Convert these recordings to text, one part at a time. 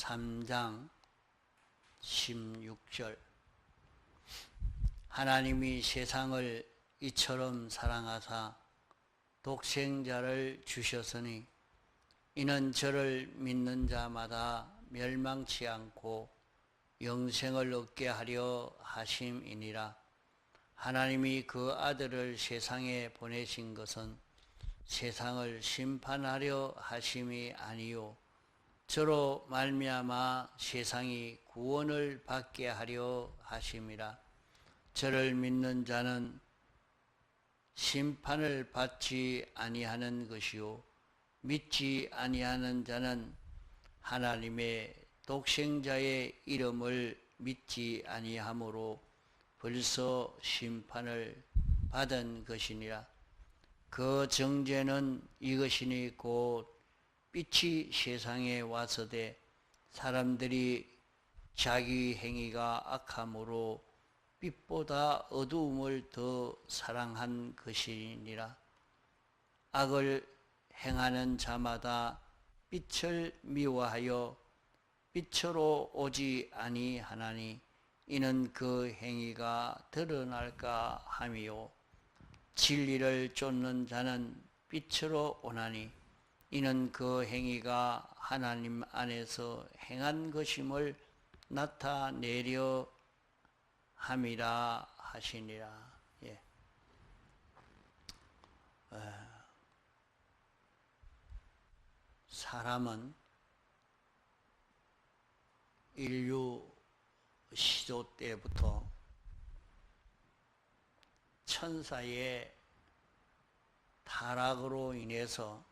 3장 16절. 하나님이 세상을 이처럼 사랑하사 독생자를 주셨으니 이는 저를 믿는 자마다 멸망치 않고 영생을 얻게 하려 하심이니라. 하나님이 그 아들을 세상에 보내신 것은 세상을 심판하려 하심이 아니요 저로 말미암아 세상이 구원을 받게 하려 하심이라. 저를 믿는 자는 심판을 받지 아니하는 것이요 믿지 아니하는 자는 하나님의 독생자의 이름을 믿지 아니하므로 벌써 심판을 받은 것이니라. 그 정죄는 이것이니 곧 빛이 세상에 와서되 사람들이 자기 행위가 악함으로 빛보다 어두움을 더 사랑한 것이니라. 악을 행하는 자마다 빛을 미워하여 빛으로 오지 아니하나니 이는 그 행위가 드러날까 함이요 진리를 쫓는 자는 빛으로 오나니 이는 그 행위가 하나님 안에서 행한 것임을 나타내려 함이라 하시니라. 예. 사람은 인류 시조 때부터 천사의 타락으로 인해서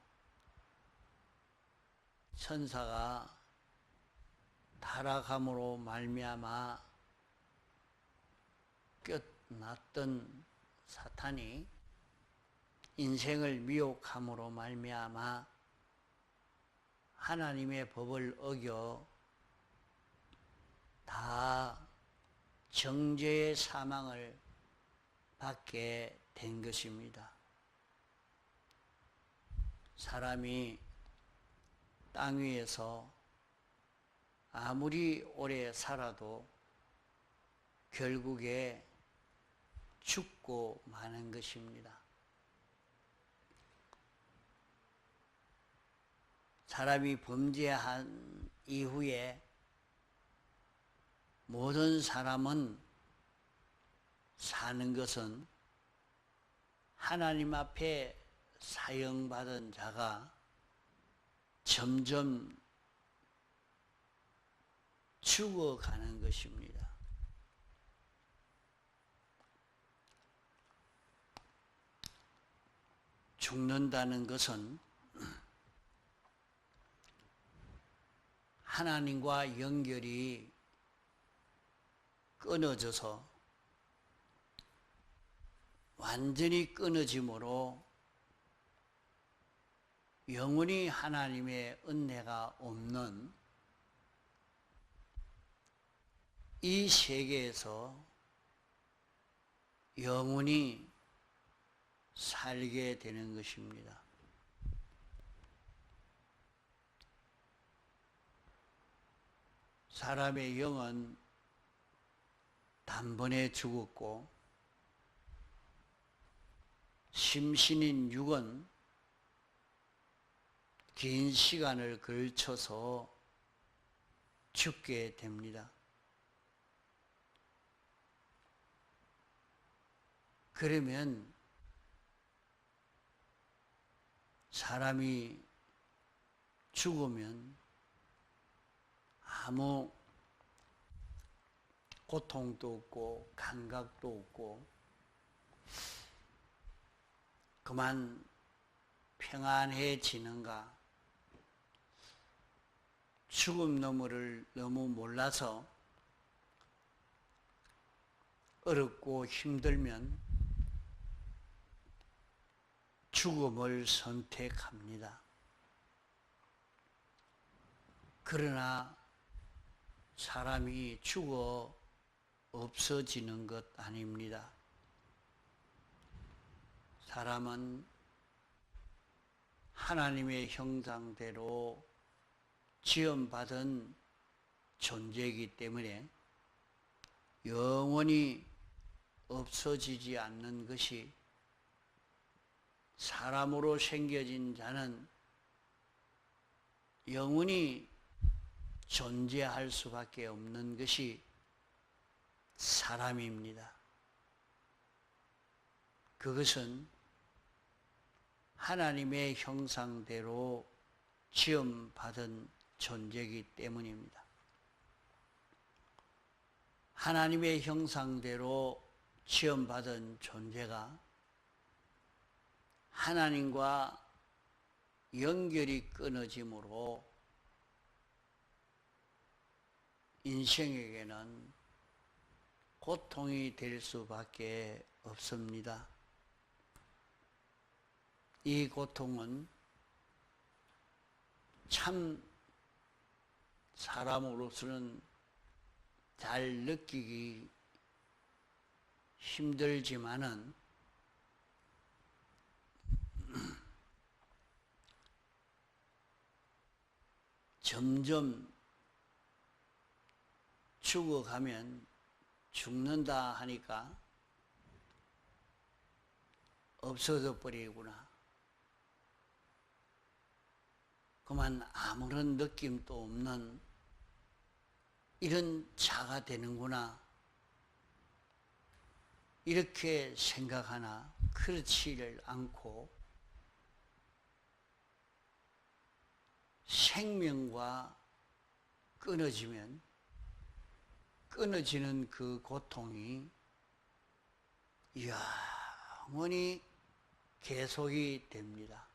천사가 타락함으로 말미암아 껴났던 사탄이 인생을 미혹함으로 말미암아 하나님의 법을 어겨 다 정죄의 사망을 받게 된 것입니다. 사람이 땅 위에서 아무리 오래 살아도 결국에 죽고 마는 것입니다. 사람이 범죄한 이후에 모든 사람은 사는 것은 하나님 앞에 사형받은 자가 점점 죽어가는 것입니다. 죽는다는 것은 하나님과 연결이 끊어져서 완전히 끊어짐으로 영원히 하나님의 은혜가 없는 이 세계에서 영원히 살게 되는 것입니다. 사람의 영은 단번에 죽었고 심신인 육은 긴 시간을 걸쳐서 죽게 됩니다. 그러면 사람이 죽으면 아무 고통도 없고 감각도 없고 그만 평안해지는가? 죽음 너머를 너무 몰라서 어렵고 힘들면 죽음을 선택합니다. 그러나 사람이 죽어 없어지는 것 아닙니다. 사람은 하나님의 형상대로 지음받은 존재이기 때문에 영원히 없어지지 않는 것이 사람으로 생겨진 자는 영원히 존재할 수밖에 없는 것이 사람입니다. 그것은 하나님의 형상대로 지음받은 존재이기 때문입니다. 하나님의 형상대로 지음받은 존재가 하나님과 연결이 끊어지므로 인생에게는 고통이 될 수밖에 없습니다. 이 고통은 참 사람으로서는 잘 느끼기 힘들지만은 점점 죽어가면 죽는다 하니까 없어져 버리구나. 그만 아무런 느낌도 없는 이런 자가 되는구나. 이렇게 생각하나 그렇지를 않고 생명과 끊어지면 끊어지는 그 고통이 영원히 계속이 됩니다.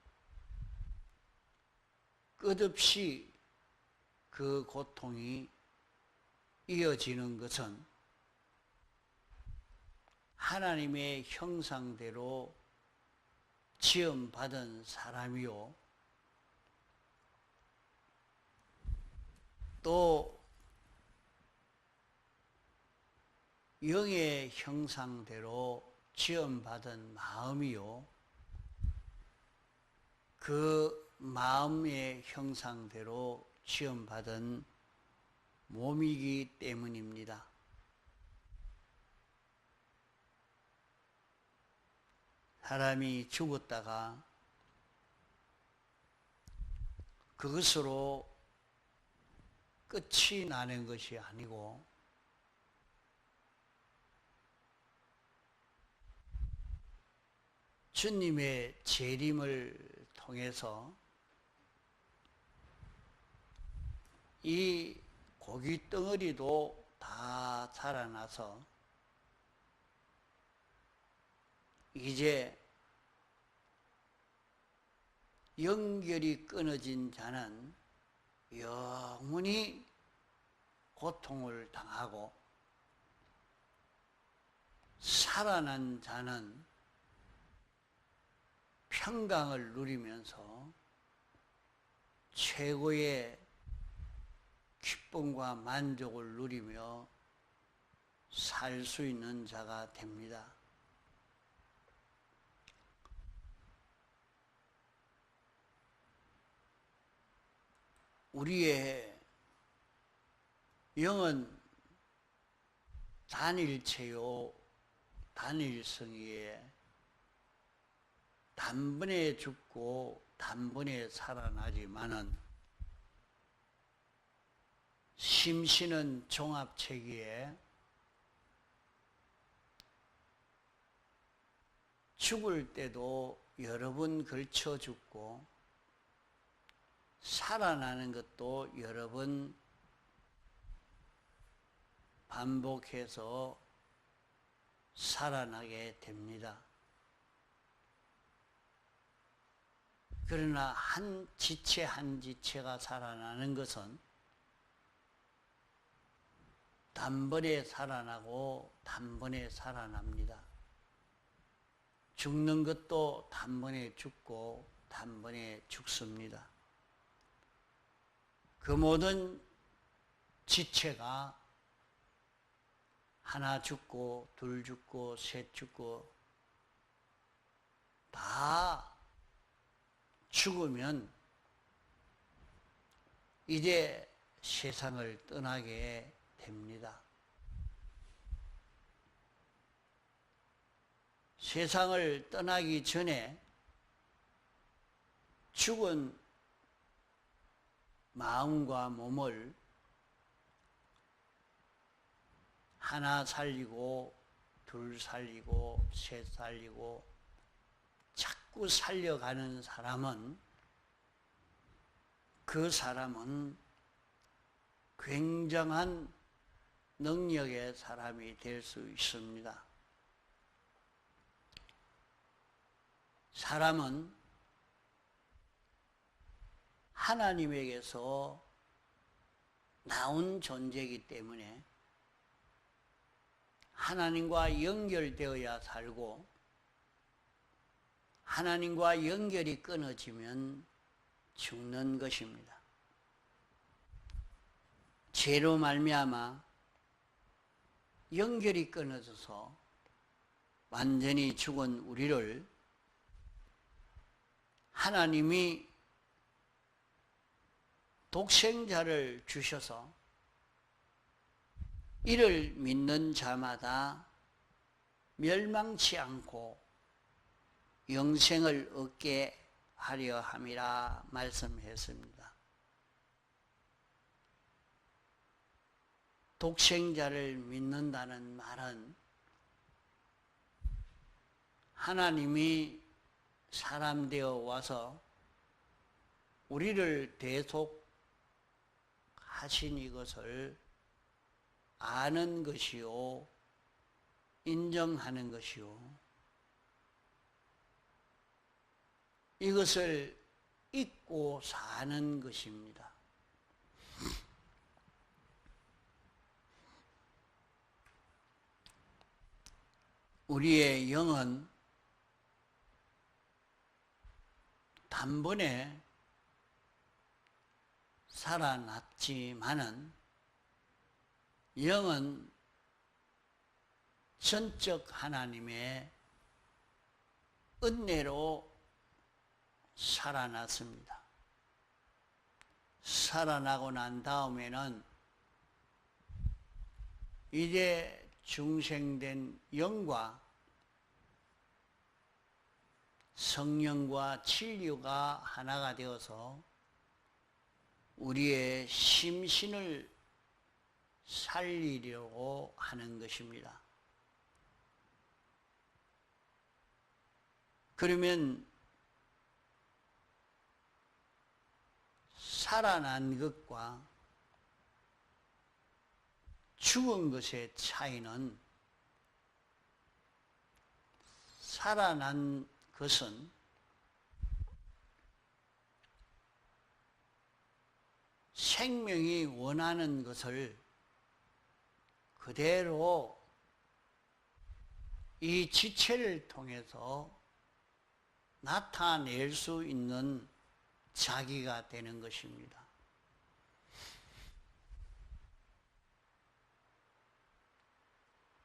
끝없이 그 고통이 이어지는 것은 하나님의 형상대로 지음받은 사람이요, 또 영의 형상대로 지음받은 마음이요, 그 마음의 형상대로 지음받은 몸이기 때문입니다. 사람이 죽었다가 그것으로 끝이 나는 것이 아니고 주님의 재림을 통해서 이 고기 덩어리도 다 살아나서 이제 연결이 끊어진 자는 영원히 고통을 당하고 살아난 자는 평강을 누리면서 최고의 기쁨과 만족을 누리며 살 수 있는 자가 됩니다. 우리의 영은 단일체요 단일성이에 단번에 죽고 단번에 살아나지만은 심신은 종합체계에 죽을 때도 여러 번 걸쳐 죽고 살아나는 것도 여러 번 반복해서 살아나게 됩니다. 그러나 한 지체 한 지체가 살아나는 것은 단번에 살아나고 단번에 살아납니다. 죽는 것도 단번에 죽고 단번에 죽습니다. 그 모든 지체가 하나 죽고 둘 죽고 셋 죽고 다 죽으면 이제 세상을 떠나게 됩니다. 세상을 떠나기 전에 죽은 마음과 몸을 하나 살리고 둘 살리고 셋 살리고 자꾸 살려가는 사람은 그 사람은 굉장한 능력의 사람이 될 수 있습니다. 사람은 하나님에게서 나온 존재이기 때문에 하나님과 연결되어야 살고 하나님과 연결이 끊어지면 죽는 것입니다. 죄로 말미암아 연결이 끊어져서 완전히 죽은 우리를 하나님이 독생자를 주셔서 이를 믿는 자마다 멸망치 않고 영생을 얻게 하려 함이라 말씀했습니다. 독생자를 믿는다는 말은 하나님이 사람 되어 와서 우리를 대속하신 이것을 아는 것이요, 인정하는 것이요, 이것을 잊고 사는 것입니다. 우리의 영은 단번에 살아났지만은 영은 전적 하나님의 은혜로 살아났습니다. 살아나고 난 다음에는 이제 중생된 영과 성령과 진리가 하나가 되어서 우리의 심신을 살리려고 하는 것입니다. 그러면 살아난 것과 죽은 것의 차이는, 살아난 것은 생명이 원하는 것을 그대로 이 지체를 통해서 나타낼 수 있는 자기가 되는 것입니다.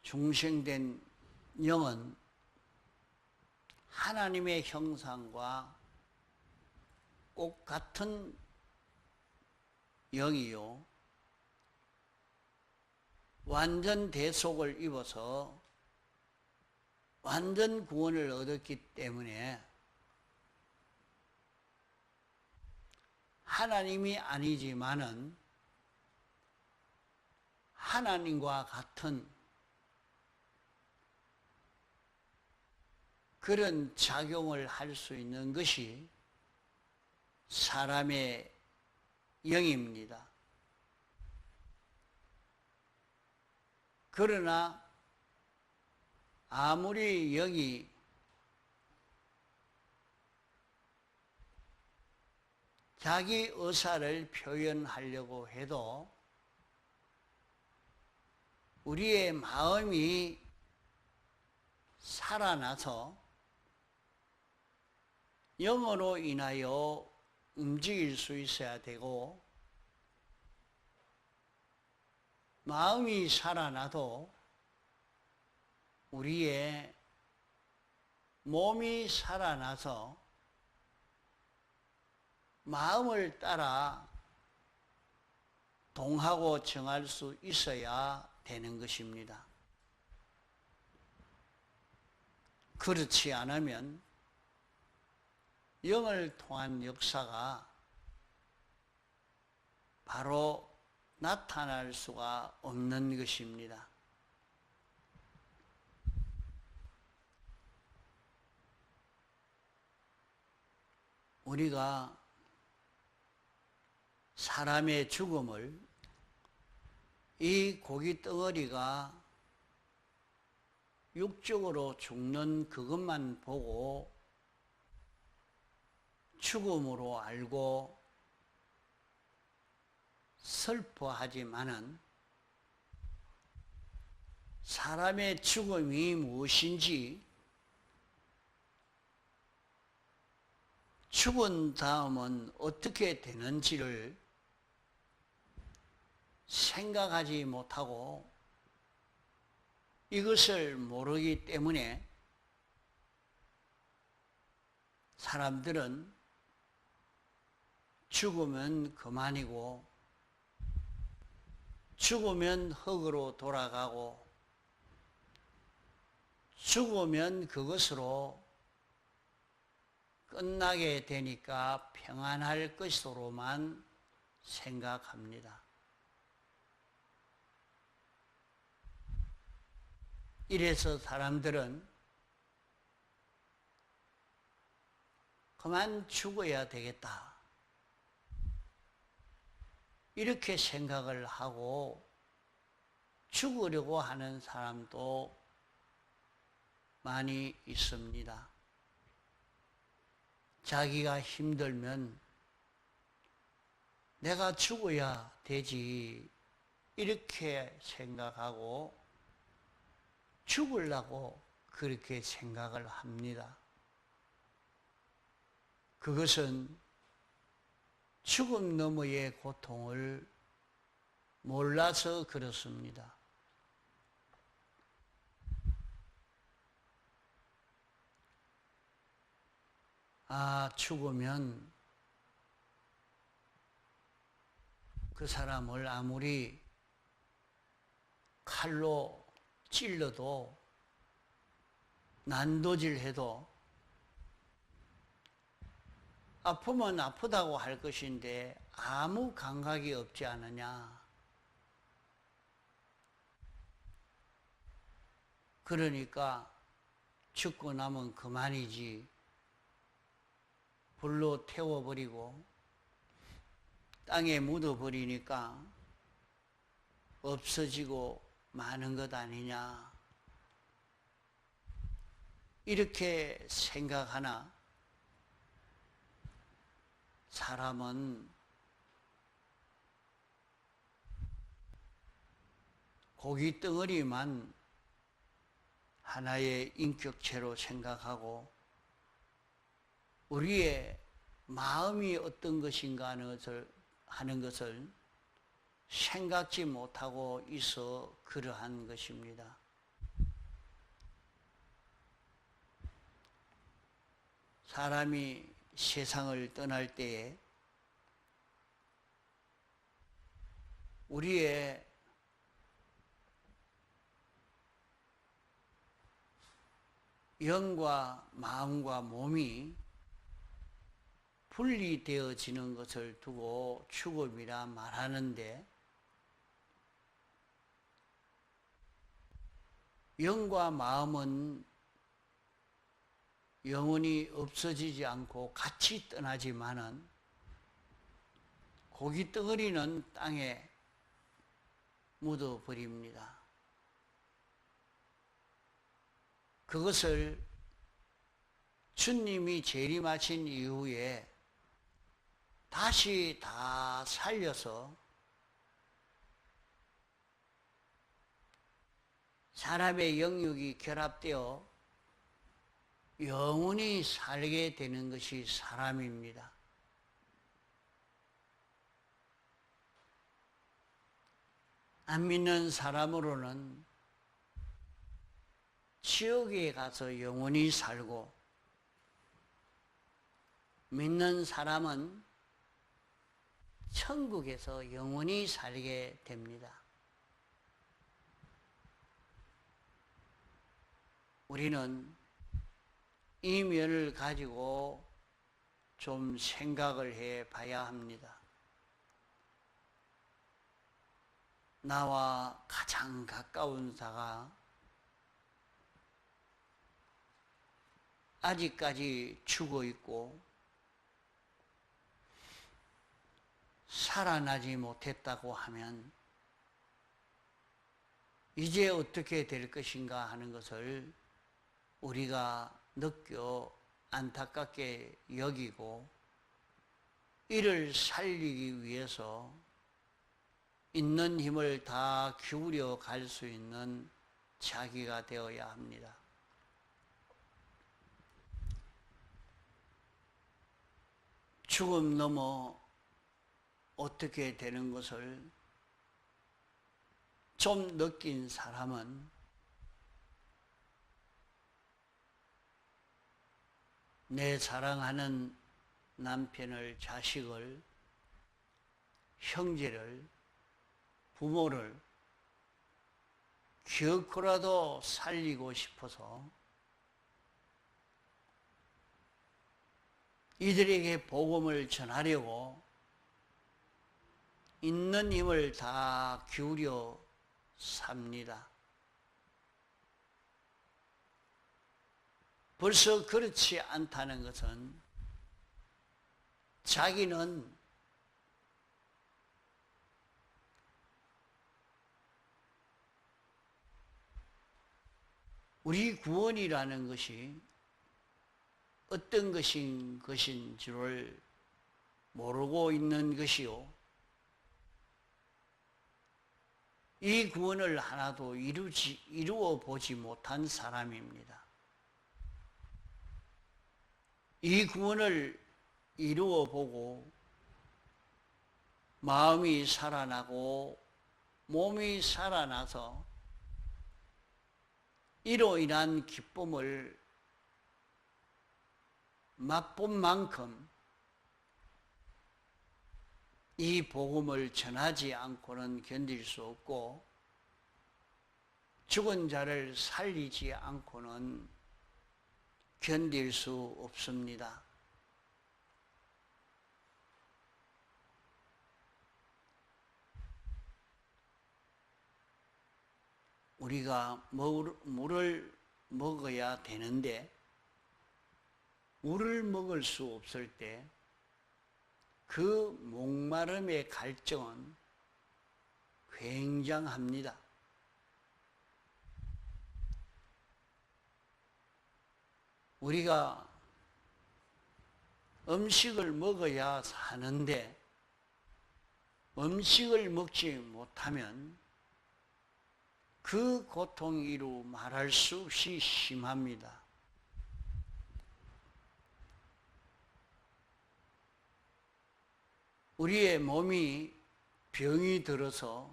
중생된 영은 하나님의 형상과 꼭 같은 영이요, 완전 대속을 입어서 완전 구원을 얻었기 때문에 하나님이 아니지만은 하나님과 같은 그런 작용을 할 수 있는 것이 사람의 영입니다. 그러나 아무리 영이 자기 의사를 표현하려고 해도 우리의 마음이 살아나서 영으로 인하여 움직일 수 있어야 되고, 마음이 살아나도 우리의 몸이 살아나서 마음을 따라 동하고 정할 수 있어야 되는 것입니다. 그렇지 않으면 영을 통한 역사가 바로 나타날 수가 없는 것입니다. 우리가 사람의 죽음을 이 고기 덩어리가 육적으로 죽는 그것만 보고 죽음으로 알고 슬퍼하지만은 사람의 죽음이 무엇인지, 죽은 다음은 어떻게 되는지를 생각하지 못하고 이것을 모르기 때문에 사람들은 죽으면 그만이고 죽으면 흙으로 돌아가고 죽으면 그것으로 끝나게 되니까 평안할 것으로만 생각합니다. 이래서 사람들은 그만 죽어야 되겠다, 이렇게 생각을 하고 죽으려고 하는 사람도 많이 있습니다. 자기가 힘들면 내가 죽어야 되지, 이렇게 생각하고 죽으려고 그렇게 생각을 합니다. 그것은 죽음 너머의 고통을 몰라서 그렇습니다. 죽으면 그 사람을 아무리 칼로 찔러도 난도질해도 아프면 아프다고 할 것인데 아무 감각이 없지 않느냐. 그러니까 죽고 나면 그만이지, 불로 태워버리고 땅에 묻어버리니까 없어지고 마는 것 아니냐, 이렇게 생각하나 사람은 고기 덩어리만 하나의 인격체로 생각하고 우리의 마음이 어떤 것인가 하는 것을 생각지 못하고 있어 그러한 것입니다. 사람이 세상을 떠날 때에 우리의 영과 마음과 몸이 분리되어지는 것을 두고 죽음이라 말하는데, 영과 마음은 영원히 없어지지 않고 같이 떠나지만은 고기 덩어리는 땅에 묻어버립니다. 그것을 주님이 재림하신 이후에 다시 다 살려서 사람의 영육이 결합되어 영원히 살게 되는 것이 사람입니다. 안 믿는 사람으로는 지옥에 가서 영원히 살고, 믿는 사람은 천국에서 영원히 살게 됩니다. 우리는 이 면을 가지고 좀 생각을 해 봐야 합니다. 나와 가장 가까운 자가 아직까지 죽어 있고 살아나지 못했다고 하면 이제 어떻게 될 것인가 하는 것을 우리가 느껴 안타깝게 여기고 이를 살리기 위해서 있는 힘을 다 기울여 갈 수 있는 자기가 되어야 합니다. 죽음 넘어 어떻게 되는 것을 좀 느낀 사람은 내 사랑하는 남편을, 자식을, 형제를, 부모를 기어코라도 살리고 싶어서 이들에게 복음을 전하려고 있는 힘을 다 기울여 삽니다. 벌써 그렇지 않다는 것은 자기는 우리 구원이라는 것이 어떤 것인지를 모르고 있는 것이요. 이 구원을 하나도 이루어 보지 못한 사람입니다. 이 구원을 이루어 보고 마음이 살아나고 몸이 살아나서 이로 인한 기쁨을 맛본 만큼 이 복음을 전하지 않고는 견딜 수 없고 죽은 자를 살리지 않고는 견딜 수 없습니다. 우리가 물을 먹어야 되는데 물을 먹을 수 없을 때 그 목마름의 갈증은 굉장합니다. 우리가 음식을 먹어야 사는데 음식을 먹지 못하면 그 고통이 이루 말할 수 없이 심합니다. 우리의 몸이 병이 들어서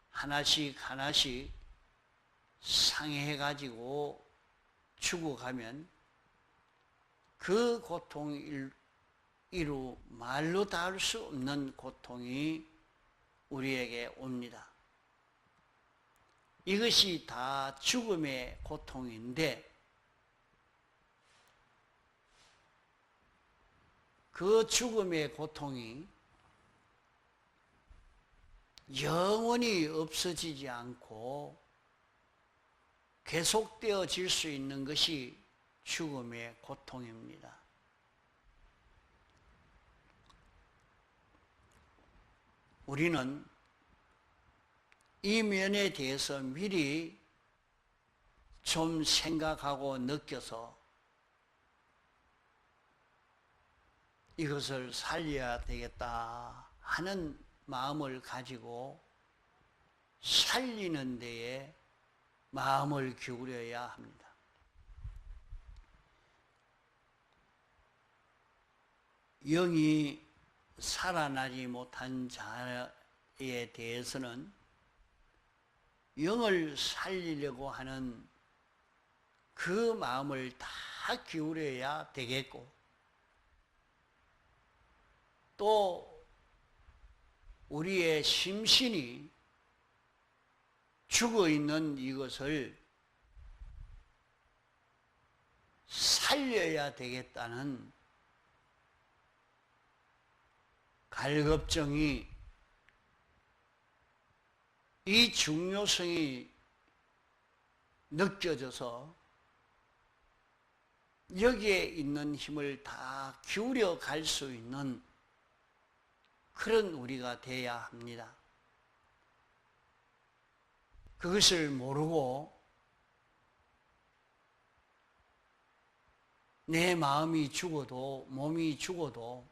하나씩 하나씩 상해가지고 죽어가면 그 고통이 이루 말로 닿을 수 없는 고통이 우리에게 옵니다. 이것이 다 죽음의 고통인데 그 죽음의 고통이 영원히 없어지지 않고 계속되어질 수 있는 것이 죽음의 고통입니다. 우리는 이 면에 대해서 미리 좀 생각하고 느껴서 이것을 살려야 되겠다 하는 마음을 가지고 살리는 데에 마음을 기울여야 합니다. 영이 살아나지 못한 자에 대해서는 영을 살리려고 하는 그 마음을 다 기울여야 되겠고 또 우리의 심신이 죽어 있는 이것을 살려야 되겠다는 갈급정이, 이 중요성이 느껴져서 여기에 있는 힘을 다 기울여 갈 수 있는 그런 우리가 돼야 합니다. 그것을 모르고 내 마음이 죽어도 몸이 죽어도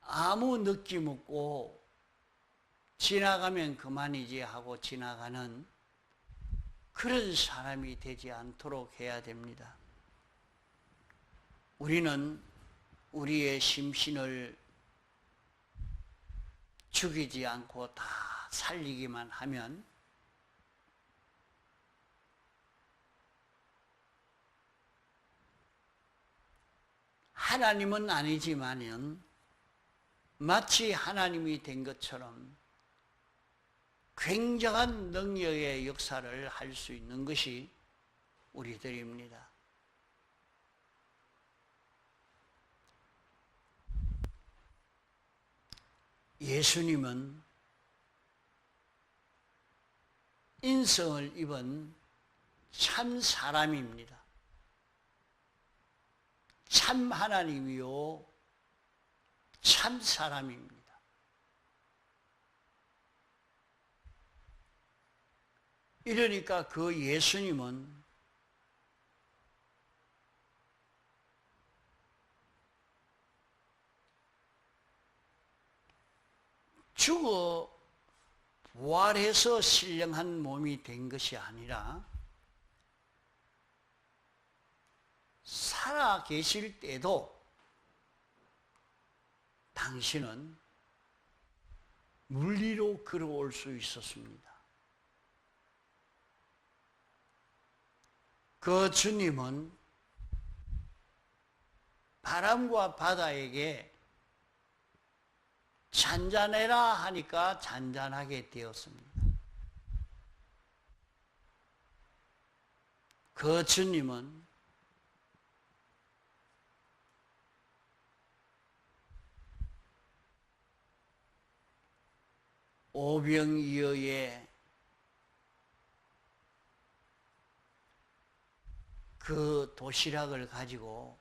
아무 느낌 없고 지나가면 그만이지 하고 지나가는 그런 사람이 되지 않도록 해야 됩니다. 우리는 우리의 심신을 죽이지 않고 다 살리기만 하면 하나님은 아니지만은 마치 하나님이 된 것처럼 굉장한 능력의 역사를 할 수 있는 것이 우리들입니다. 예수님은 인성을 입은 참 사람입니다. 참 하나님이요, 참 사람입니다. 이러니까 그 예수님은 죽어 부활해서 신령한 몸이 된 것이 아니라 살아 계실 때도 당신은 물리로 걸어올 수 있었습니다. 그 주님은 바람과 바다에게 잔잔해라 하니까 잔잔하게 되었습니다. 그 주님은 오병이어의 그 도시락을 가지고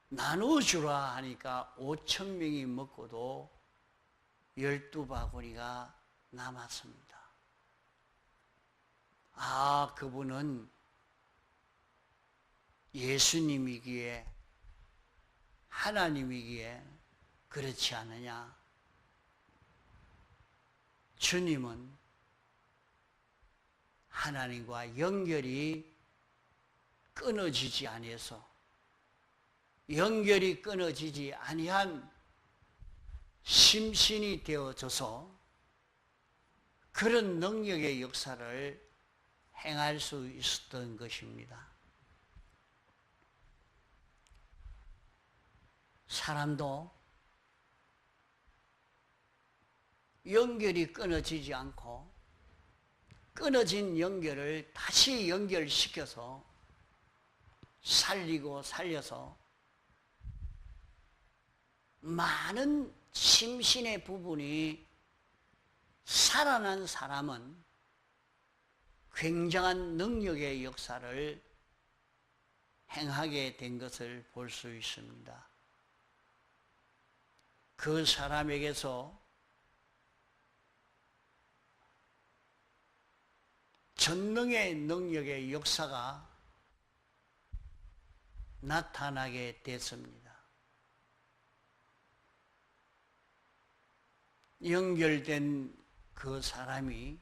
나눠주라 하니까 5,000명이 먹고도 12바구니가 남았습니다. 아, 그분은 예수님이기에 하나님이기에 그렇지 않느냐? 주님은 하나님과 연결이 끊어지지 아니해서 연결이 끊어지지 아니한 심신이 되어져서 그런 능력의 역사를 행할 수 있었던 것입니다. 사람도 연결이 끊어지지 않고 끊어진 연결을 다시 연결시켜서 살리고 살려서 많은 심신의 부분이 살아난 사람은 굉장한 능력의 역사를 행하게 된 것을 볼 수 있습니다. 그 사람에게서 전능의 능력의 역사가 나타나게 됐습니다. 연결된 그 사람이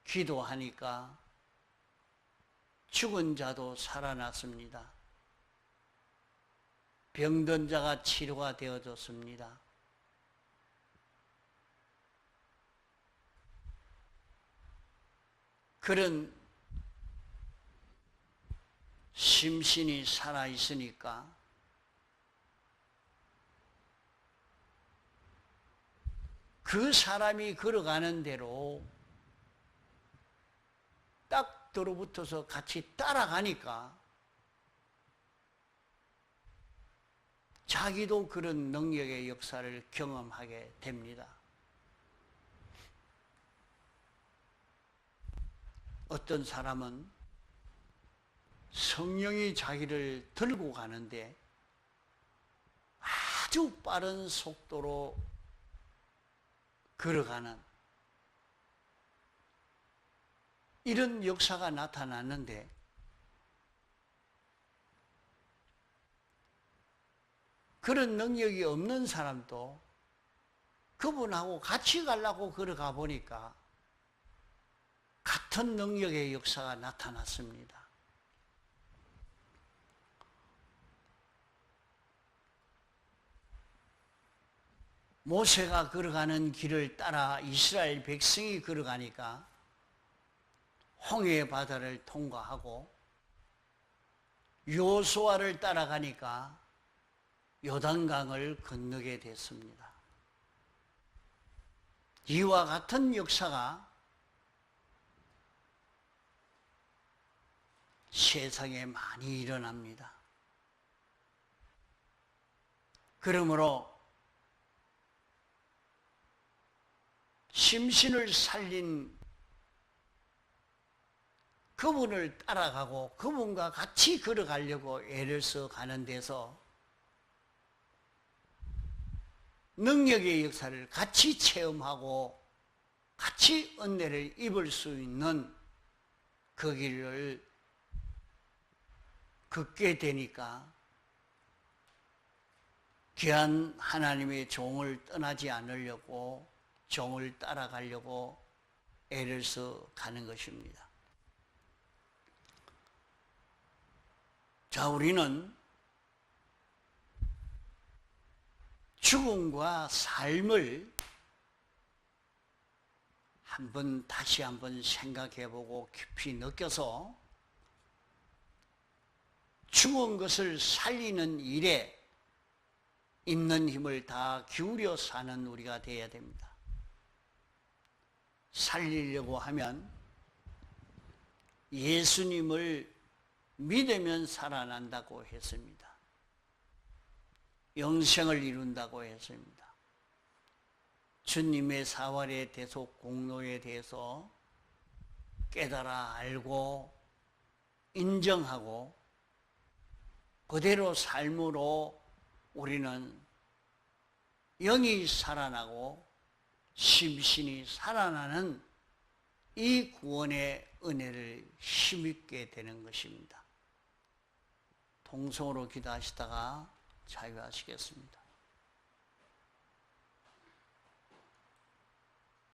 기도하니까 죽은 자도 살아났습니다. 병든 자가 치료가 되어졌습니다. 그런 심신이 살아있으니까 그 사람이 걸어가는 대로 딱 들어붙어서 같이 따라가니까 자기도 그런 능력의 역사를 경험하게 됩니다. 어떤 사람은 성령이 자기를 들고 가는데 아주 빠른 속도로 걸어가는 이런 역사가 나타났는데, 그런 능력이 없는 사람도 그분하고 같이 가려고 걸어가 보니까 같은 능력의 역사가 나타났습니다. 모세가 걸어가는 길을 따라 이스라엘 백성이 걸어가니까 홍해 바다를 통과하고, 여호수아를 따라가니까 요단강을 건너게 됐습니다. 이와 같은 역사가 세상에 많이 일어납니다. 그러므로 심신을 살린 그분을 따라가고 그분과 같이 걸어가려고 애를 써 가는 데서 능력의 역사를 같이 체험하고 같이 은혜를 입을 수 있는 그 길을 걷게 되니까 귀한 하나님의 종을 떠나지 않으려고, 종을 따라가려고 애를 써 가는 것입니다. 자, 우리는 죽음과 삶을 다시 한번 생각해보고 깊이 느껴서 죽은 것을 살리는 일에 있는 힘을 다 기울여 사는 우리가 되어야 됩니다. 살리려고 하면 예수님을 믿으면 살아난다고 했습니다. 영생을 이룬다고 했습니다. 주님의 사활의 대속 공로에 대해서 깨달아 알고 인정하고 그대로 삶으로 우리는 영이 살아나고 심신이 살아나는 이 구원의 은혜를 힘입게 되는 것입니다. 통성으로 기도하시다가 자유하시겠습니다.